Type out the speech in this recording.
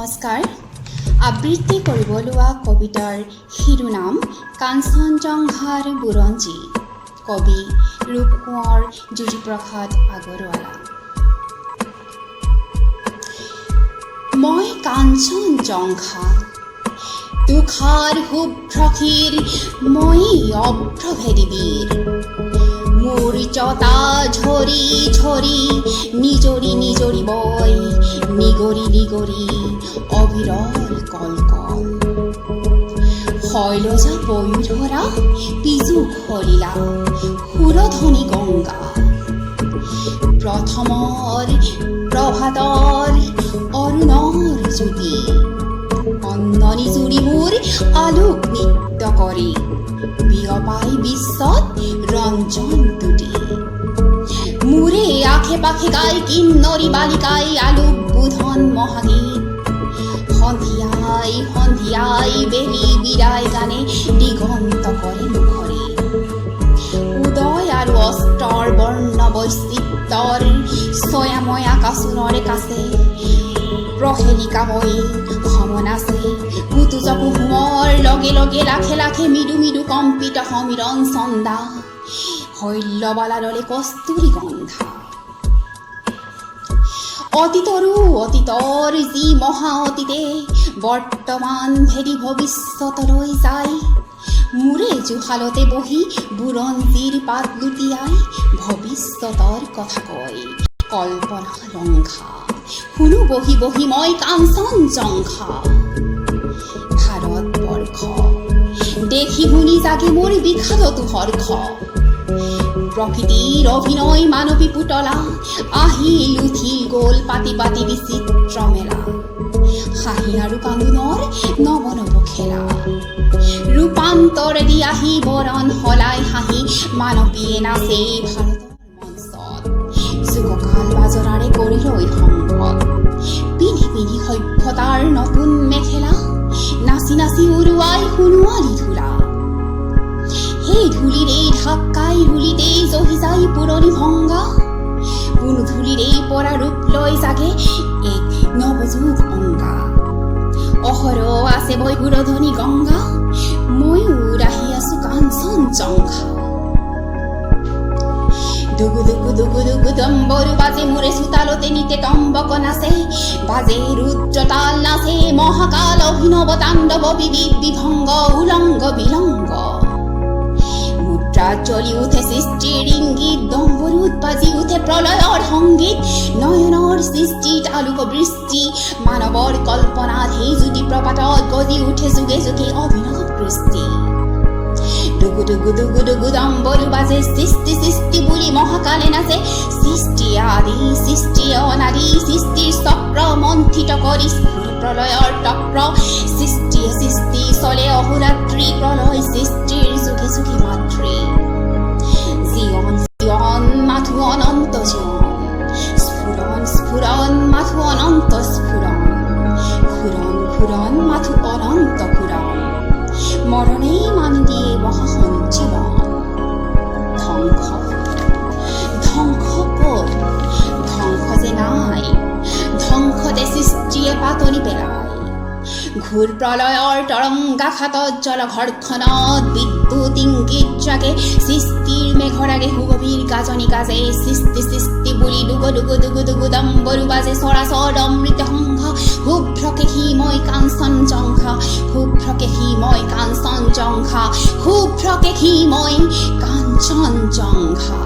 নমস্কাৰ। আবৃত্তি কৰিব লোৱা কবিতাৰ শিৰোনাম কাঞ্চনজংঘাৰ বুৰঞ্জী। কবি ৰূপ কোঁৱৰ জ্যোতিপ্ৰসাদ আগৰৱালা। মই কাঞ্চনজংঘা তুষাৰ শুভ্ৰশিৰ মই অভ্ৰভেদী বীৰ। মোৰ জতা ঝৰি ঝৰি নিজৰি নিজৰি বৈ নিগৰি নিগৰি অবিৰল কলকল। শৈলজা পয়ুধৰা পিজু সলিলা সুৰধনী গংগা। প্ৰথমৰ প্ৰভাতৰ অৰুণৰ জ্যোতি অন্ননি জুৰি মোৰ আলোক নৃত্য কৰি বিয়পাই বিশ্বত ৰঞ্জন তুতি। মোৰে আশে পাশে গাই কিন্নৰী বালিকাই আলোক বোধন মহাগীত। সন্ধিয়াই সন্ধিয়াই বেলি বিৰাই গানে দিগন্ত কৰে মুখৰে। উদয় আৰু অস্তৰ বৰ্ণ বৈচিত্ৰৰ ছয়াময় আকাশোণৰে কাছে প্ৰহেলিকা বৈ সমন আছে। কুতুজ কুহুমৰ লগে লগে লাখে লাখে মৃদু মৃদু কম্পিত সমীৰণ চন্দা। শৈলবালা দলে কস্তুৰী গন্ধা। অতীতৰো অতীতৰ যি মহা অতীতে বৰ্তমান ভেদি ভৱিষ্যতলৈ যায়। মোৰে জুহালতে বহি বুৰঞ্জীৰ পাত লুটিয়াই ভৱিষ্যতৰ কথা কয় কল্পনা ৰংঘা। শুনো বহি বহি মই কাঞ্চনজংঘা। ভাৰতবৰ্ষ দেখি শুনি জাগে মোৰ বিষাদত হৰ্ষ। প্ৰকৃতিৰ অভিনয় মানৱী পুতলা আহিল উঠিল গ'ল পাতি পাতি বিচিত্ৰ মেলা। হাঁহি আৰু কান্দোনৰ নৱ নৱ খেলা। ৰূপান্তৰ দি আহি বৰণ সলাই হাঁহি মানৱীয়ে নাচে ভাৰতৰ মঞ্চত। যুগকাল বাজৰাৰে কৰি লৈ সংগত পিন্ধি পিন্ধি সভ্যতাৰ নতুন মেখেলা। নাচি নাচি উৰুৱাই সোণোৱালী ধূলা। সেই ধূলিৰেই ঢাক্কাই ধূলিতেই জহি যায় পুৰণি ভংগা। কোন ধূলিৰেই পৰা ৰূপ লৈ জাগে এক নৱযুগ অংগা। অহৰহ আছে বৈ সুৰধনী গংগা। ময়ো ৰাহি আছো কাঞ্চনজংঘা। দুগু দুগু দুগু দুগু দম্বৰু বাজে মোৰে চোতালতে নিতে তম্বক নাচে। বাজে ৰুদ্ৰতাল নাচে মহাকাল অভিনৱ তাণ্ডৱ বিবিধ বিভংগ উলংগ বিলংগ। জ্বলি উঠে সৃষ্টিৰ ইংগিত দম্বৰুত বাজি উঠে প্ৰলয়ৰ সংগীত। নয়নৰ সৃষ্টিত আলোক বৃষ্টি মানৱৰ কল্পনাত সেই জ্যোতি প্ৰপাতত গজি উঠে যুগে যুগে অভিনৱ কৃষ্টি। দুগু দুগু দুগু দুগু দম্বৰু বাজে সৃষ্টি সৃষ্টি বুলি মহাকালে নাচে। সৃষ্টি আদি সৃষ্টি অনাদি সৃষ্টিৰ চক্ৰ মন্থিত কৰি প্ৰলয়ৰ চক্ৰ। সৃষ্টিয়ে সৃষ্টি চলে অহোৰাত্ৰি প্ৰলয় সৃষ্টিৰ যুগে যুগে মাতৃ। জীবন জীবন মাথো অনন্ত জীবন। স্ফুৰণ স্ফুৰণ মাথো অনন্ত স্ফুৰণ। ঘূৰণ ঘূৰণ মাথো অনন্ত ঘূৰণ। মৰণেই মান দিয়ে মহাসঞ্জীৱন। ধ্বংস ধ্বংস ক'ত ধ্বংস যে নাই। ধ্বংসতে সৃষ্টিয়ে পাতনি পেলায়। ঘূৰ প্ৰলয়ৰ তৰংগাঘাতত জলঘৰ্ষণত বিদ্যুৎ ইংগিত জাগে। সৃষ্টিৰ মেঘৰাগে সুগভীৰ গাজনি গাজে। সৃষ্টি সৃষ্টি বুলি দুগু দুগু দুগু দুগু দম্বৰু বাজে চৰাচৰ অমৃত সংঘা। শুভ্ৰকেশী মই কাঞ্চনজংঘা। শুভ্ৰকেশী মই কাঞ্চনজংঘা। শুভ্ৰকেশী মই কাঞ্চনজংঘা।